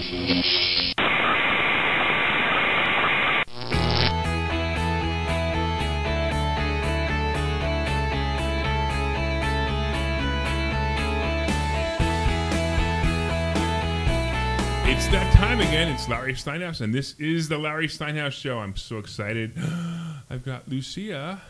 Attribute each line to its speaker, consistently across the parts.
Speaker 1: It's that time again. It's Larry Steinhouse, and this is the Larry Steinhouse Show. I'm so excited. I've got Lucia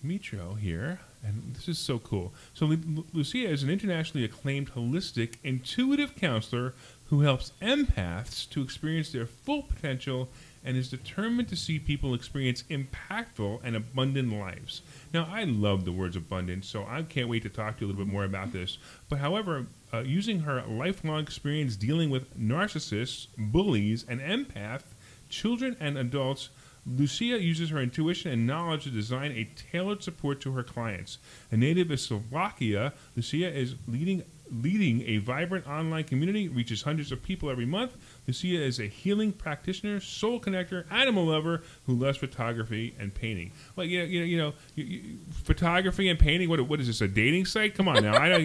Speaker 1: Mitro here, and this is so cool. So Lucia is an internationally acclaimed holistic, intuitive counselor who helps empaths to experience their full potential and is determined to see people experience impactful and abundant lives. Now, I love the words abundant, so I can't wait to talk to you a little bit more about this. But however, using her lifelong experience dealing with narcissists, bullies, and empath, children and adults, Lucia uses her intuition and knowledge to design a tailored support to her clients. A native of Slovakia, Lucia is leading a vibrant online community, reaches hundreds of people every month. Lucia is a healing practitioner, soul connector, animal lover who loves photography and painting. Well, photography and painting. What is this? A dating site? Come on now. I don't.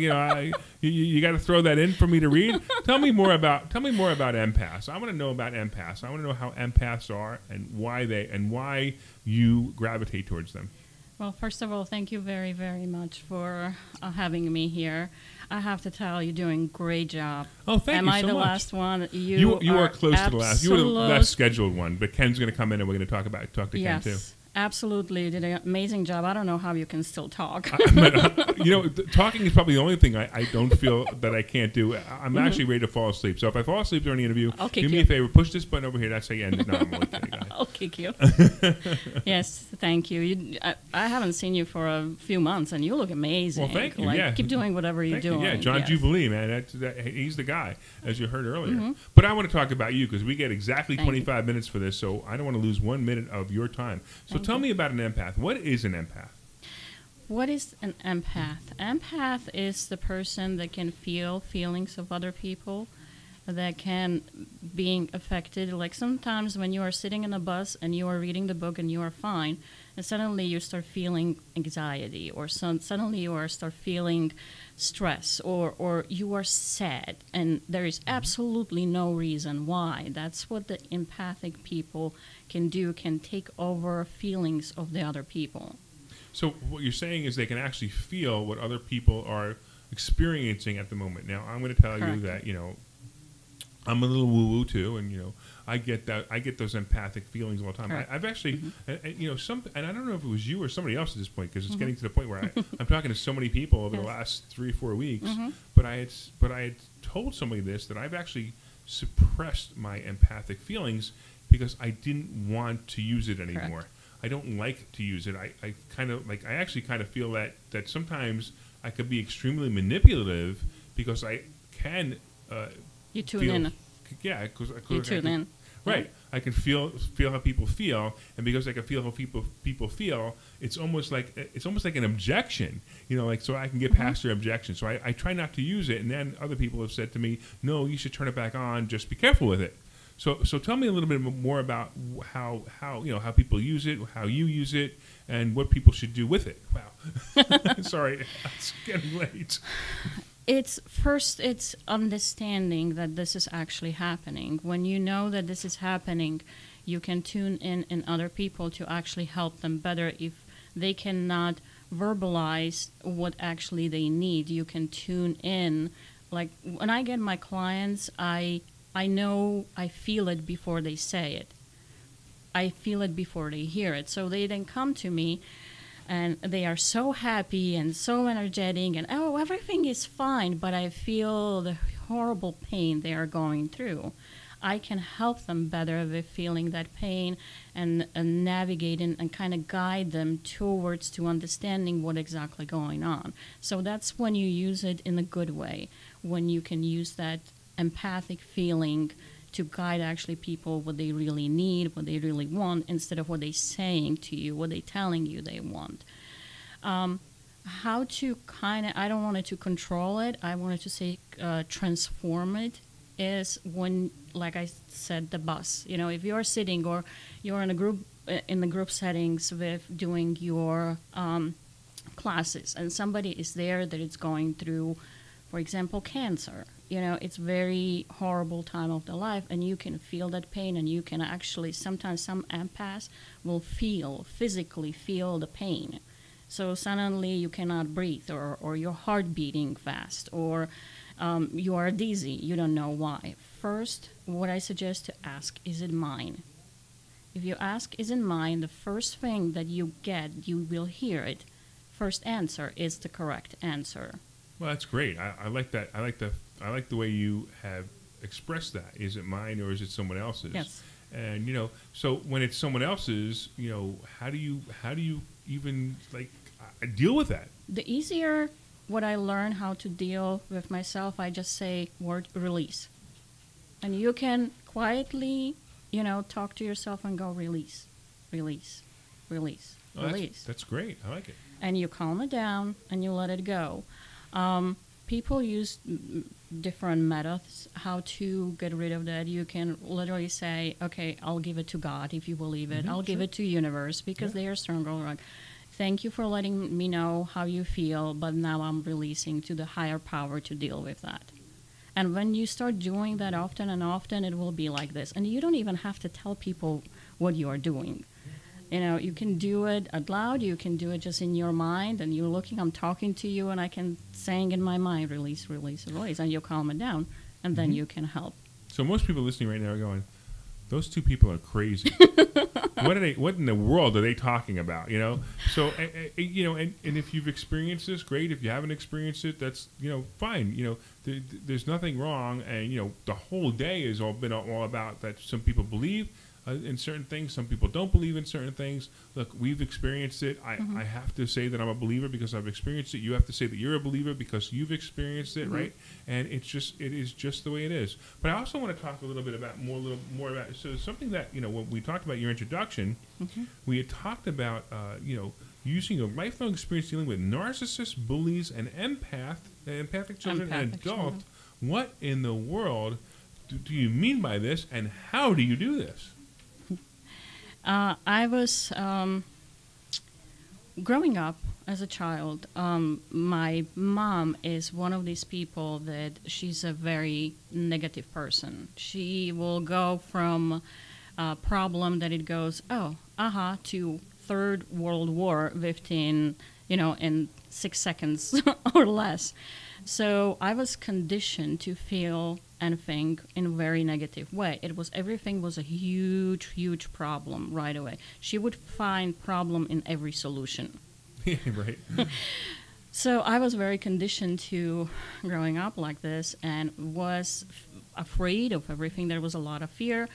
Speaker 1: You got to throw that in for me to read. Tell me more about empaths. I want to know about empaths. I want to know how empaths are and why you gravitate towards them.
Speaker 2: Well, first of all, thank you very, very much for having me here. I have to tell you, doing a great job.
Speaker 1: Oh, thank you so much.
Speaker 2: Am I the last one?
Speaker 1: You are close to the last. You were the last scheduled one, but Ken's going to come in and we're going to talk to Ken too.
Speaker 2: Absolutely. You did an amazing job. I don't know how you can still talk.
Speaker 1: Talking is probably the only thing I don't feel that I can't do. I'm actually ready to fall asleep. So if I fall asleep during the interview, do me a favor, push this button over here. That's how you end it. No, I'm only kidding.
Speaker 2: I'll kick you. Yes, thank you. I haven't seen you for a few months, and you look amazing.
Speaker 1: Well, thank you.
Speaker 2: Keep doing whatever you're doing.
Speaker 1: Yeah, John Jubilee, man. He's the guy, as you heard earlier. But I want to talk about you because we get exactly 25 minutes for this, so I don't want to lose 1 minute of your time. So tell me about an empath. What is an empath?
Speaker 2: What is an empath? Empath is the person that can feel feelings of other people, that can being affected. Like sometimes when you are sitting in a bus and you are reading the book and you are fine, and suddenly you start feeling anxiety, or suddenly you start feeling stress, or you are sad, and there is absolutely no reason why. That's what the empathic people can do, can take over feelings of the other people.
Speaker 1: So what you're saying is they can actually feel what other people are experiencing at the moment. Now, I'm going to tell you that, I'm a little woo-woo too, and I get those empathic feelings all the time. I've actually, and I don't know if it was you or somebody else at this point, because it's getting to the point where I'm talking to so many people over the last 3 or 4 weeks. But I had told somebody this, that I've actually suppressed my empathic feelings because I didn't want to use it anymore. Correct. I don't like to use it. I actually kind of feel that sometimes I could be extremely manipulative because I can.
Speaker 2: You tune in.
Speaker 1: Yeah, because
Speaker 2: you tune in.
Speaker 1: Right, I can feel how people feel, and because I can feel how people feel, it's almost like an objection, so I can get past their objection. So I try not to use it, and then other people have said to me, "No, you should turn it back on. Just be careful with it." So tell me a little bit more about how people use it, how you use it, and what people should do with it. Wow, sorry, it's getting late.
Speaker 2: It's understanding that this is actually happening. When you know that this is happening, you can tune in other people to actually help them better. If they cannot verbalize what actually they need, you can tune in. Like when I get my clients, I know, I feel it before they say it. I feel it before they hear it. So they then come to me and they are so happy and so energetic and, oh, everything is fine, but I feel the horrible pain they are going through. I can help them better with feeling that pain and navigating and kind of guide them towards to understanding what exactly going on. So that's when you use it in a good way, when you can use that empathic feeling to guide actually people what they really need, what they really want, instead of what they're saying to you, what they're telling you they want. How to kind of, I don't want it to control it, I wanted to say transform it, is when, like I said, the bus. If you're sitting or you're in the group settings with doing your classes, and somebody is there that is going through, for example, cancer, it's very horrible time of the life, and you can feel that pain, and you can actually, sometimes some empaths will physically feel the pain. So suddenly you cannot breathe, or your heart beating fast, or you are dizzy, you don't know why. First, what I suggest to ask, is it mine? If you ask, is it mine, the first thing that you get, you will hear it. First answer is the correct answer.
Speaker 1: Well, that's great. I like that. I like the way you have expressed that. Is it mine or is it someone else's?
Speaker 2: Yes.
Speaker 1: And so when it's someone else's, how do you even deal with that?
Speaker 2: The easier what I learn how to deal with myself, I just say word release. And you can quietly, talk to yourself and go release, release, release, release.
Speaker 1: That's great. I like it.
Speaker 2: And you calm it down and you let it go. People use different methods how to get rid of that. You can literally say, okay, I'll give it to God if you believe it. I'll give it to universe because they are stronger. Thank you for letting me know how you feel, but now I'm releasing to the higher power to deal with that. And when you start doing that often and often, it will be like this. And you don't even have to tell people what you are doing. You can do it out loud, you can do it just in your mind, and you're looking, I'm talking to you, and I can saying in my mind, release, release, release, and you'll calm it down, and then you can help.
Speaker 1: So most people listening right now are going, those two people are crazy. What in the world are they talking about? So and if you've experienced this, great. If you haven't experienced it, that's fine. There's nothing wrong, and the whole day has been all about that. Some people believe in certain things, some people don't believe in certain things. Look, we've experienced it. I have to say that I'm a believer because I've experienced it. You have to say that you're a believer because you've experienced it, right? And it is just the way it is. But I also want to talk a little bit about more about something that when we talked about your introduction, we had talked about using a lifelong experience dealing with narcissists, bullies, and empathic children and adults. What in the world do you mean by this, and how do you do this?
Speaker 2: I was growing up as a child. My mom is one of these people that she's a very negative person. She will go from a problem that it goes, to Third World War within, in 6 seconds or less. So I was conditioned to feel and think in a very negative way. Everything was a huge, huge problem right away. She would find problem in every solution.
Speaker 1: Right.
Speaker 2: So I was very conditioned to growing up like this and was afraid of everything. There was a lot of fear.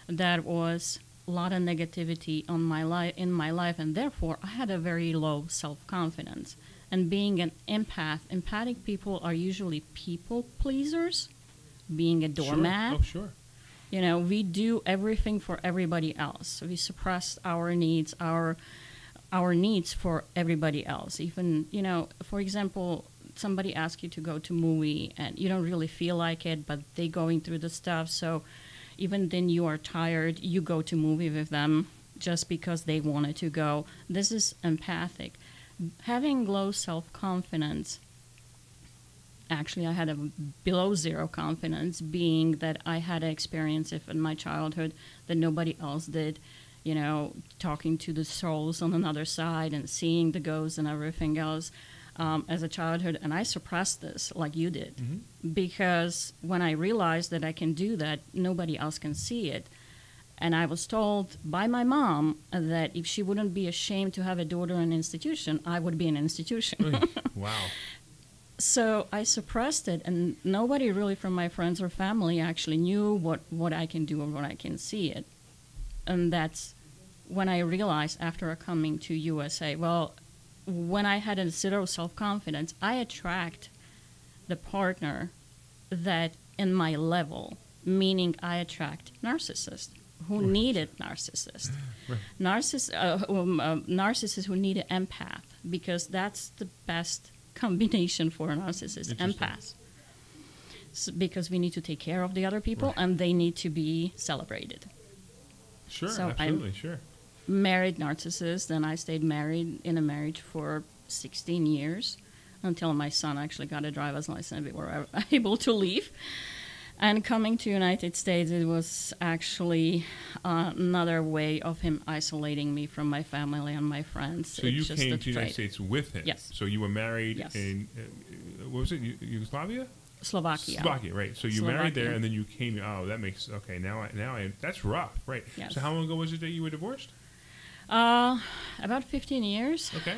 Speaker 2: There was a lot of negativity in my life, and therefore I had a very low self-confidence. And being an empath, empathic people are usually people pleasers. Being a doormat.
Speaker 1: Sure. Oh, sure.
Speaker 2: We do everything for everybody else. We suppress our needs, our needs for everybody else. Even, for example, somebody asks you to go to a movie and you don't really feel like it, but they're going through the stuff. So even then you are tired, you go to movie with them just because they wanted to go. This is empathic. Having low self-confidence, actually I had a below zero confidence, being that I had an experience in my childhood that nobody else did, talking to the souls on another side and seeing the ghosts and everything else as a childhood. And I suppressed this like you did, because when I realized that I can do that, nobody else can see it. And I was told by my mom that if she wouldn't be ashamed to have a daughter in an institution, I would be in an institution.
Speaker 1: Wow.
Speaker 2: So I suppressed it, and nobody really from my friends or family actually knew what I can do or what I can see it. And that's when I realized after coming to USA, when I had a zero self-confidence, I attract the partner that in my level, meaning I attract narcissists who needed narcissists.
Speaker 1: Right.
Speaker 2: Narcissists who need an empath, because that's the best combination for a narcissist, empath. So, because we need to take care of the other people, and they need to be celebrated.
Speaker 1: Sure,
Speaker 2: so
Speaker 1: absolutely, sure.
Speaker 2: Married narcissist, and I stayed married in a marriage for 16 years. until my son actually got a driver's license. We were able to leave. And coming to United States, it was actually another way of him isolating me from my family and my friends.
Speaker 1: So you came to the United States with him?
Speaker 2: Yes.
Speaker 1: So you were married in, what was it, Yugoslavia?
Speaker 2: Slovakia.
Speaker 1: Slovakia, right. So you married there and then you came, that makes, okay, now I that's rough, right.
Speaker 2: Yes.
Speaker 1: So how long ago was it that you were divorced?
Speaker 2: About 15 years.
Speaker 1: Okay.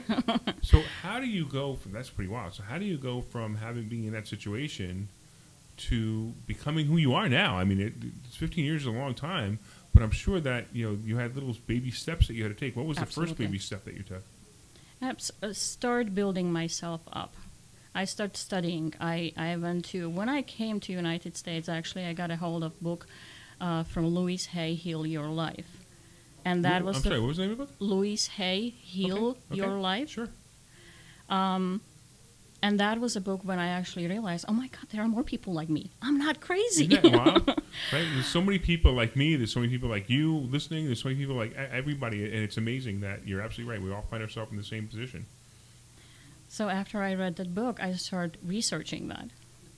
Speaker 1: So how do you go from, that's pretty wild. So how do you go from being in that situation to becoming who you are now? I mean, it's 15 years is a long time, but I'm sure that, you had little baby steps that you had to take. What was the first baby step that you took?
Speaker 2: I started building myself up. I started studying. I went to, when I came to United States, actually, I got a hold of a book from Louise Hay, Heal Your Life. And that was
Speaker 1: I'm sorry, what was the name of the book?
Speaker 2: Louise Hay, Heal Your Life.
Speaker 1: Sure.
Speaker 2: And that was a book when I actually realized, oh my God, there are more people like me. I'm not crazy.
Speaker 1: Isn't that wild? Right? There's so many people like me. There's so many people like you listening. There's so many people like everybody. And it's amazing that you're absolutely right. We all find ourselves in the same position.
Speaker 2: So after I read that book, I started researching that.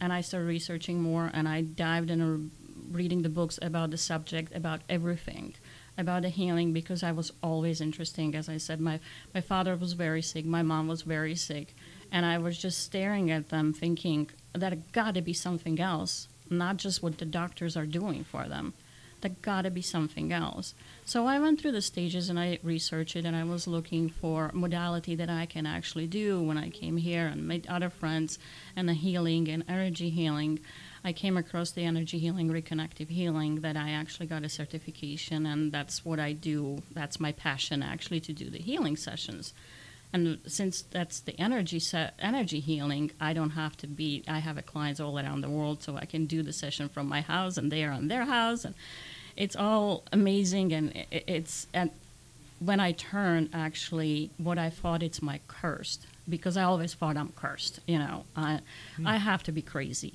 Speaker 2: And I started researching more, and I dived into reading the books about the subject, about everything, about the healing, because I was always interested. As I said, my father was very sick. My mom was very sick. And I was just staring at them thinking, that got to be something else, not just what the doctors are doing for them. That got to be something else. So I went through the stages and I researched it, and I was looking for modality that I can actually do when I came here and made other friends, and the healing and energy healing. I came across the energy healing, reconnective healing, that I actually got a certification, and that's what I do. That's my passion, actually, to do the healing sessions. And since that's the energy healing, I don't have to be, I have clients all around the world, so I can do the session from my house and they are on their house. And it's all amazing. And when I turn, actually, what I thought it's my cursed, because I always thought I'm cursed. I have to be crazy.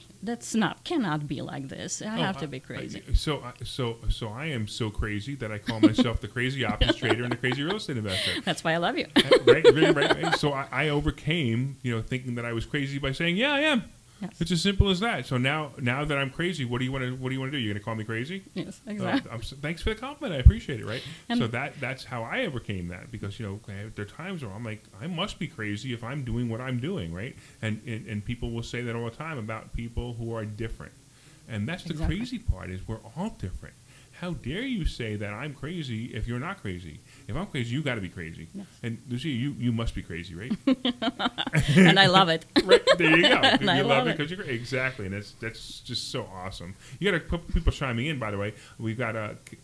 Speaker 2: Cannot be like this. I have to be crazy.
Speaker 1: So I am so crazy that I call myself the crazy options trader and the crazy real estate investor.
Speaker 2: That's why I love you.
Speaker 1: Right. So I overcame, thinking that I was crazy by saying, yeah, I am. Yes. It's as simple as that. So now that I'm crazy, what do you want to do? You're going to call me crazy?
Speaker 2: Yes, exactly.
Speaker 1: Thanks for the compliment. I appreciate it. Right.
Speaker 2: And
Speaker 1: so that's how I overcame that, because there are times where I'm like, I must be crazy if I'm doing what I'm doing, right? And people will say that all the time about people who are different, and that's the crazy part, is we're all different. How dare you say that I'm crazy if you're not crazy? If I'm crazy, you got to be crazy. Yes. And Lucia, you must be crazy, right?
Speaker 2: And I love it.
Speaker 1: Right, there you go.
Speaker 2: And I love it
Speaker 1: because you're exactly, and that's just so awesome. You got a couple people chiming in, by the way. We've got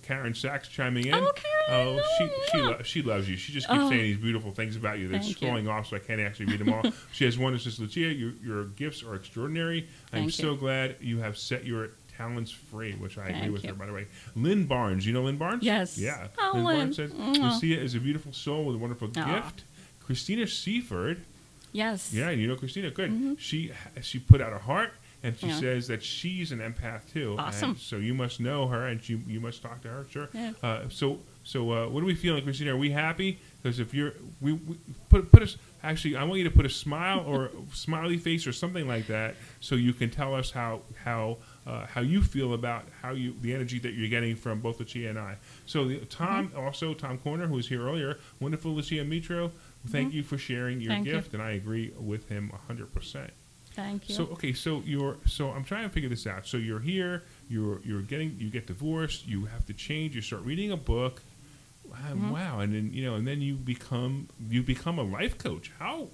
Speaker 1: Karen Sachs chiming in.
Speaker 2: Oh, Karen!
Speaker 1: She loves you. She just keeps saying these beautiful things about you. They're scrolling off, so I can't actually read them all. She has one that says, Lucia, your gifts are extraordinary. I'm so glad you have set your talents free, which I agree with her, by the way. Lynn Barnes. You know Lynn Barnes?
Speaker 2: Yes.
Speaker 1: Yeah.
Speaker 2: Oh,
Speaker 1: Lynn
Speaker 2: Lynn.
Speaker 1: Barnes says, Lucia is a beautiful soul with a wonderful gift. Christina Seaford.
Speaker 2: Yes.
Speaker 1: Yeah, you know Christina. Good.
Speaker 2: Mm-hmm.
Speaker 1: She put out a heart, and she says that she's an empath too.
Speaker 2: Awesome.
Speaker 1: And so you must know her, and you must talk to her. Sure.
Speaker 2: Yeah.
Speaker 1: So what are we feeling, Christina? Are we happy? Because if you're, we put us. Actually, I want you to put a smile or smiley face or something like that, so you can tell us how you feel about the energy that you're getting from both Lucia and I. So Tom Corner, who was here earlier, wonderful Lucia Mitro. Thank you for sharing your gift, and I agree with him 100%.
Speaker 2: Thank you.
Speaker 1: So I'm trying to figure this out. So you're here, you get divorced, you have to change, you start reading a book. Wow, and then you become a life coach. How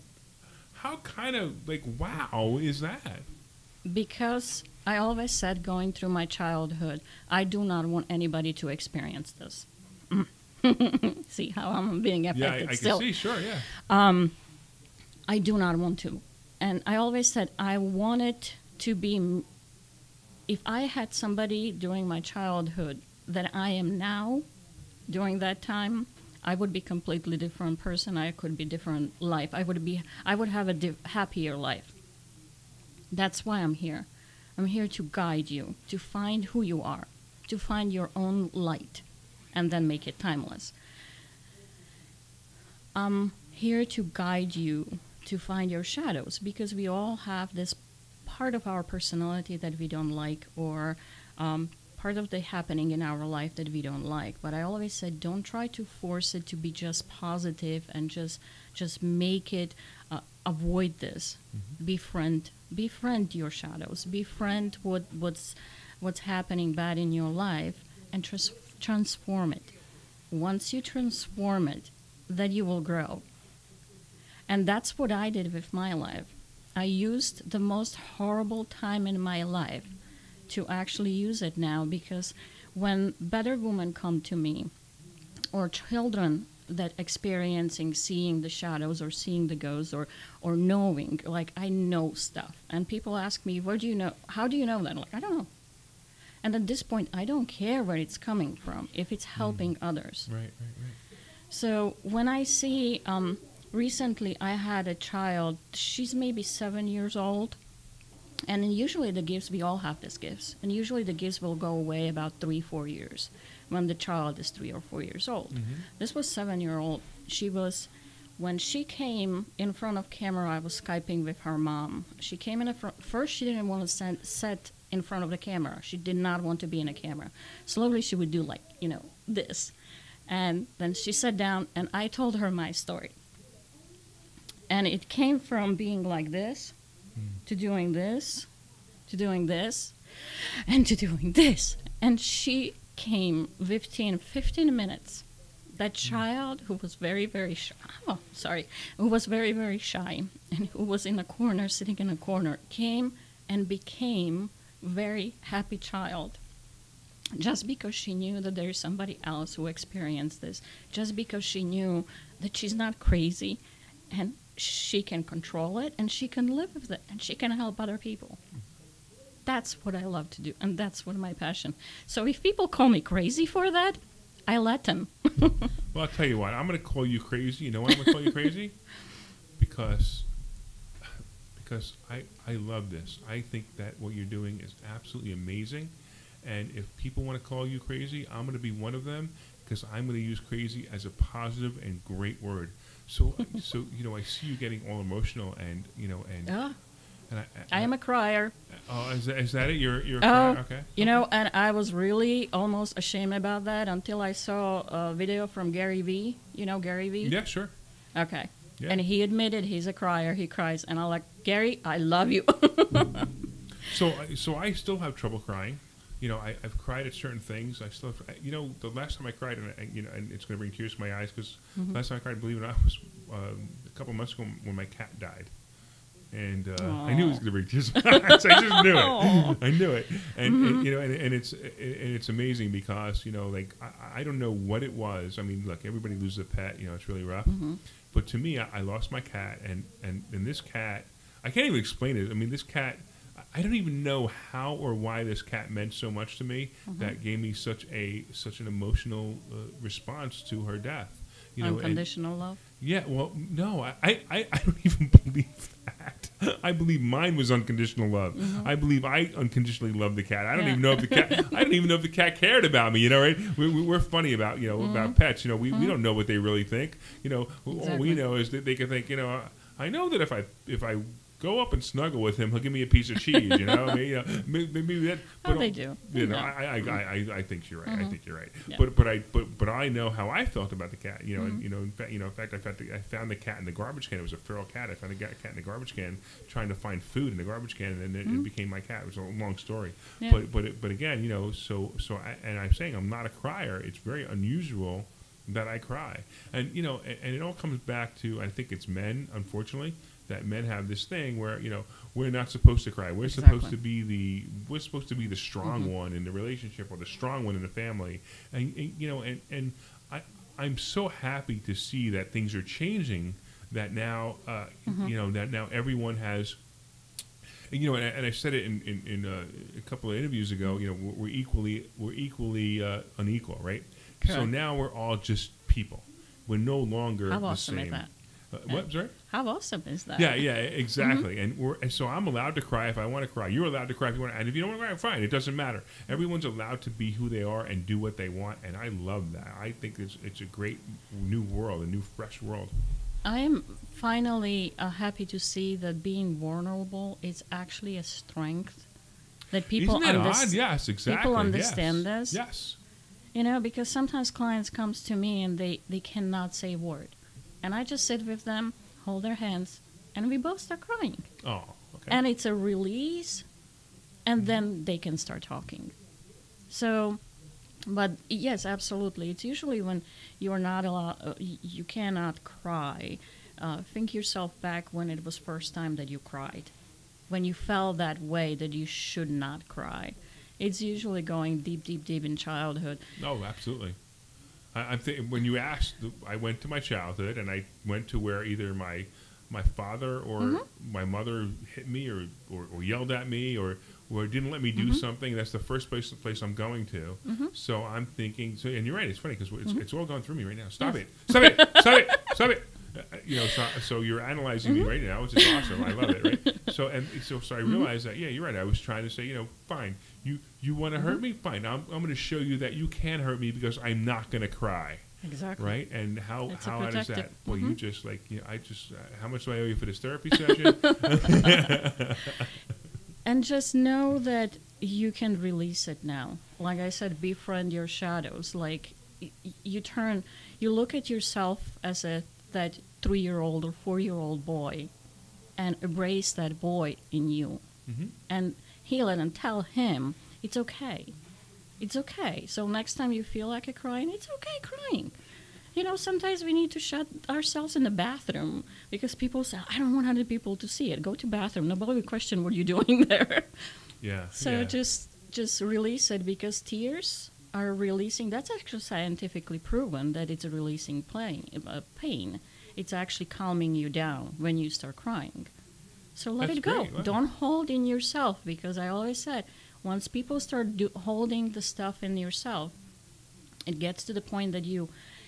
Speaker 1: kind of like, wow, is that?
Speaker 2: Because I always said, going through my childhood, I do not want anybody to experience this. See how I'm being affected?
Speaker 1: Yeah, I
Speaker 2: still.
Speaker 1: can see. Sure, yeah.
Speaker 2: I do not want to, and I always said I wanted to be. If I had somebody during my childhood that I am now, during that time, I would be a completely different person. I could be different life. I would have a happier life. That's why I'm here. I'm here to guide you, to find who you are, to find your own light, and then make it timeless. I'm here to guide you to find your shadows, because we all have this part of our personality that we don't like, or part of the happening in our life that we don't like. But I always said, don't try to force it to be just positive and just make it avoid this. Befriend your shadows. Befriend what's happening bad in your life, and transform it. Once you transform it, then you will grow. And that's what I did with my life. I used the most horrible time in my life to actually use it now, because when better women come to me, or children that experiencing seeing the shadows or seeing the ghosts, or knowing, like I know stuff, and people ask me, where do you know, how do you know that? I'm like, I don't know. And at this point, I don't care where it's coming from, if it's helping others.
Speaker 1: Right.
Speaker 2: So when I see, recently I had a child, she's maybe 7 years old, and usually the gifts, we all have these gifts, and usually the gifts will go away about 3-4 years, when the child is 3 or 4 years old. This was 7-year-old. When she came in front of camera, I was Skyping with her mom. She came in front. First, she didn't want to sit in front of the camera. She did not want to be in a camera. Slowly, she would do like, this. And then she sat down, and I told her my story. And it came from being like this, to doing this, to doing this, and to doing this. And she came 15 minutes. That child who was very, very shy, who was very, very shy, and who was in a corner, sitting in a corner, came and became very happy child. Just because she knew that there's somebody else who experienced this, just because she knew that she's not crazy, and she can control it, and she can live with it, and she can help other people. That's what I love to do, and that's what my passion. So if people call me crazy for that, I let them.
Speaker 1: Well, I'll tell you what, I'm going to call you crazy. You know why I'm going to call you crazy? Because I love this. I think that what you're doing is absolutely amazing. And if people want to call you crazy, I'm going to be one of them, because I'm going to use crazy as a positive and great word. So I see you getting all emotional, and
Speaker 2: I am a crier.
Speaker 1: Oh, is that it? You're a crier? Okay.
Speaker 2: And I was really almost ashamed about that until I saw a video from Gary Vee. You know Gary Vee?
Speaker 1: Yeah, sure.
Speaker 2: Okay.
Speaker 1: Yeah.
Speaker 2: And he admitted he's a crier. He cries, and I'm like, Gary, I love you.
Speaker 1: So I still have trouble crying. I've cried at certain things. I still have, the last time I cried, and it's going to bring tears to my eyes, because last time I cried, believe it or not, was a couple months ago when my cat died. And I knew it was going to bring tears to my eyes. I just knew it. I knew it. And it's amazing, because, I don't know what it was. I mean, look, everybody loses a pet. It's really rough. But to me, I lost my cat, and this cat, I can't even explain it. I mean, this cat, I don't even know how or why this cat meant so much to me, that gave me such an emotional response to her death.
Speaker 2: Unconditional love?
Speaker 1: Yeah, well, no, I don't even believe that. I believe mine was unconditional love. I believe I unconditionally loved the cat. I don't even know if the cat. I don't even know if the cat cared about me. Right? We're funny about about pets. We don't know what they really think.
Speaker 2: Exactly.
Speaker 1: All we know is that they can think. I know that if I go up and snuggle with him, he'll give me a piece of cheese. Maybe that. But
Speaker 2: they do.
Speaker 1: I think you're right. I think you're right.
Speaker 2: Yeah.
Speaker 1: But I know how I felt about the cat. In fact, I found the cat in the garbage can. It was a feral cat. I found the cat in the garbage can, trying to find food in the garbage can, and it became my cat. It was a long story.
Speaker 2: Yeah.
Speaker 1: But again, and I'm saying I'm not a crier. It's very unusual that I cry, and and it all comes back to, I think it's men, unfortunately, that men have this thing where we're not supposed to cry. We're supposed to be the strong one in the relationship, or the strong one in the family. And I'm so happy to see that things are changing. That now that now everyone has. And I said it in a couple of interviews ago. We're equally unequal, right?
Speaker 2: Correct.
Speaker 1: So now we're all just people. We're no longer
Speaker 2: How
Speaker 1: the
Speaker 2: awesome
Speaker 1: same.
Speaker 2: is that?
Speaker 1: What? Sorry?
Speaker 2: How awesome is that?
Speaker 1: Yeah, exactly. And so I'm allowed to cry if I want to cry. You're allowed to cry if you want to. And if you don't want to cry, fine. It doesn't matter. Everyone's allowed to be who they are and do what they want. And I love that. I think it's a great new world, a new fresh world.
Speaker 2: I am finally happy to see that being vulnerable is actually a strength. That people
Speaker 1: Isn't that odd? Yes, exactly.
Speaker 2: People understand this.
Speaker 1: Yes.
Speaker 2: You know, because sometimes clients comes to me and they cannot say a word. And I just sit with them, hold their hands, and we both start crying.
Speaker 1: Oh, okay.
Speaker 2: And it's a release, and then they can start talking. So, but yes, absolutely. It's usually when you're not allowed, you cannot cry. Think yourself back when it was first time that you cried. When you felt that way that you should not cry. It's usually going deep, deep, deep in childhood.
Speaker 1: Oh, absolutely. I'm thinking when you asked, I went to my childhood, and I went to where either my father or my mother hit me or yelled at me or didn't let me do something. That's the first place I'm going to. So I'm thinking. So, and you're right. It's funny because it's all going through me right now. Stop it! Stop it! Stop it! Stop it! So you're analyzing me right now, which is awesome. I love it. Right. So I realized that you're right. I was trying to say fine. You want to hurt me? Fine. I'm going to show you that you can hurt me because I'm not going to cry.
Speaker 2: Exactly.
Speaker 1: Right? And how does that? Well, you just how much do I owe you for this therapy session?
Speaker 2: And just know that you can release it now. Like I said, befriend your shadows. Like you look at yourself as that 3-year-old or 4-year-old boy and embrace that boy in you and heal it and tell him it's okay. It's okay. So next time you feel like crying, it's okay crying. Sometimes we need to shut ourselves in the bathroom because people say, I don't want other people to see it. Go to bathroom. Nobody will question what you're doing there.
Speaker 1: Yeah.
Speaker 2: So just release it because tears are releasing. That's actually scientifically proven that it's a releasing pain. It's actually calming you down when you start crying. So let it go.
Speaker 1: Wow.
Speaker 2: Don't hold in yourself because I always said, once people start holding the stuff in yourself, it gets to the point that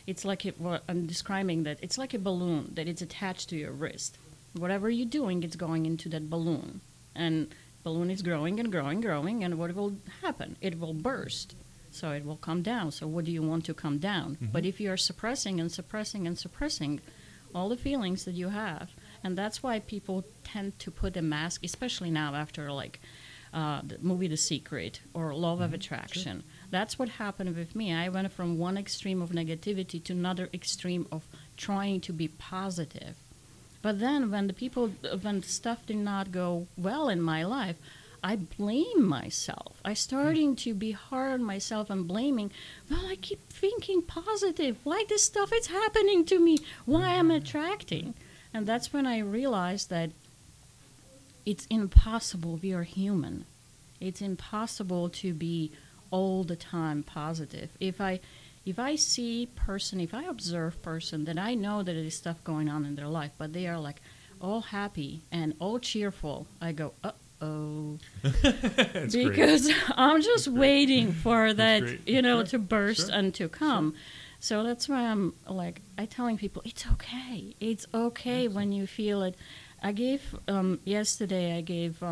Speaker 2: it's like I'm describing that it's like a balloon that it's attached to your wrist. Whatever you're doing, it's going into that balloon. And balloon is growing and growing, growing, and what will happen? It will burst. So it will come down. So what do you want to come down? But if you are suppressing and suppressing and suppressing all the feelings that you have, and that's why people tend to put a mask, especially now after the movie The Secret or Law of Attraction. Sure. That's what happened with me. I went from one extreme of negativity to another extreme of trying to be positive. But then when the stuff did not go well in my life, I blame myself. I starting to be hard on myself and blaming. Well, I keep thinking positive. Why this stuff is happening to me? Why I'm attracting? And that's when I realized that it's impossible. We are human. It's impossible to be all the time positive. If I observe person that I know that there is stuff going on in their life, but they are like all happy and all cheerful, I go, uh-oh. Because great. I'm just waiting for that, sure. to burst sure. and to come. Sure. So that's why I'm telling people, it's okay. It's okay when you feel it. I gave, yesterday I gave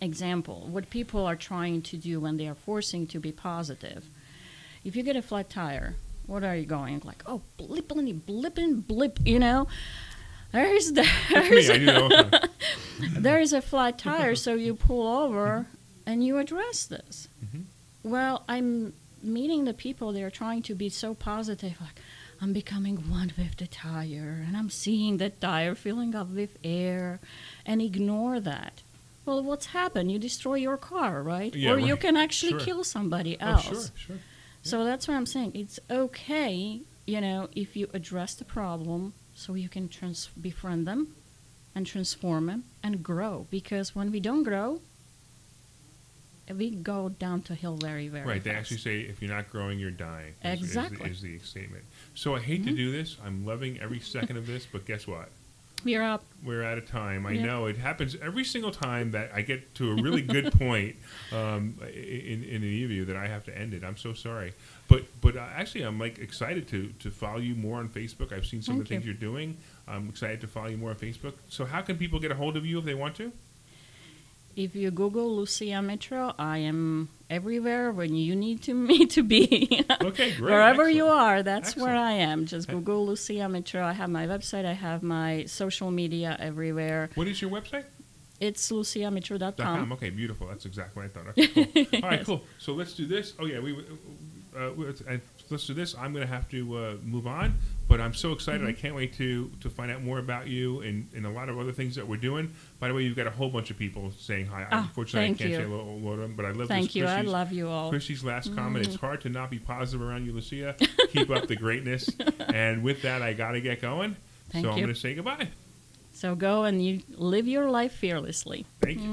Speaker 2: example, what people are trying to do when they are forcing to be positive. If you get a flat tire, what are you going? Like, oh, blippity, blippin', blip, There's a flat tire, so you pull over and you address this. Well, I'm meeting the people, they're trying to be so positive, like, I'm becoming one with the tire, and I'm seeing the tire filling up with air, and ignore that. Well, what's happened? You destroy your car, right?
Speaker 1: Yeah,
Speaker 2: or
Speaker 1: right.
Speaker 2: You can actually
Speaker 1: sure.
Speaker 2: kill somebody else.
Speaker 1: Oh, sure. Yeah.
Speaker 2: So that's what I'm saying. It's okay, if you address the problem so you can befriend them and transform them and grow. Because when we don't grow, we go down to hill very, very
Speaker 1: right.
Speaker 2: fast.
Speaker 1: They actually say if you're not growing, you're dying.
Speaker 2: Exactly.
Speaker 1: Is the statement. So I hate to do this. I'm loving every second of this, but guess what?
Speaker 2: We're up.
Speaker 1: We're out of time. I know it happens every single time that I get to a really good point in an interview that I have to end it. I'm so sorry, but actually I'm excited to follow you more on Facebook. I've seen some of the things you're doing. I'm excited to follow you more on Facebook. So how can people get a hold of you if they want to?
Speaker 2: If you Google Lucia Mitro, I am everywhere when you need me to be.
Speaker 1: Okay, great.
Speaker 2: Wherever
Speaker 1: Excellent.
Speaker 2: you are, that's
Speaker 1: Excellent.
Speaker 2: where I am. Just Google Lucia Mitro. I have my website. I have my social media everywhere.
Speaker 1: What is your website?
Speaker 2: It's luciamitro.com.
Speaker 1: .com. Okay, beautiful. That's exactly what I thought. Okay, cool. All right, cool. So let's do this. Oh yeah, let's do this. I'm going to have to move on, but I'm so excited. I can't wait to find out more about you and a lot of other things that we're doing. By the way, you've got a whole bunch of people saying hi. Unfortunately, I can't say hello to them, but I love
Speaker 2: Thank
Speaker 1: this.
Speaker 2: you. I love you all.
Speaker 1: Chrissy's last comment. It's hard to not be positive around you, Lucia. Keep up the greatness. And with that, I got to get going.
Speaker 2: Thank
Speaker 1: so I'm
Speaker 2: you.
Speaker 1: going to say goodbye.
Speaker 2: So go and you live your life fearlessly.
Speaker 1: Thank you.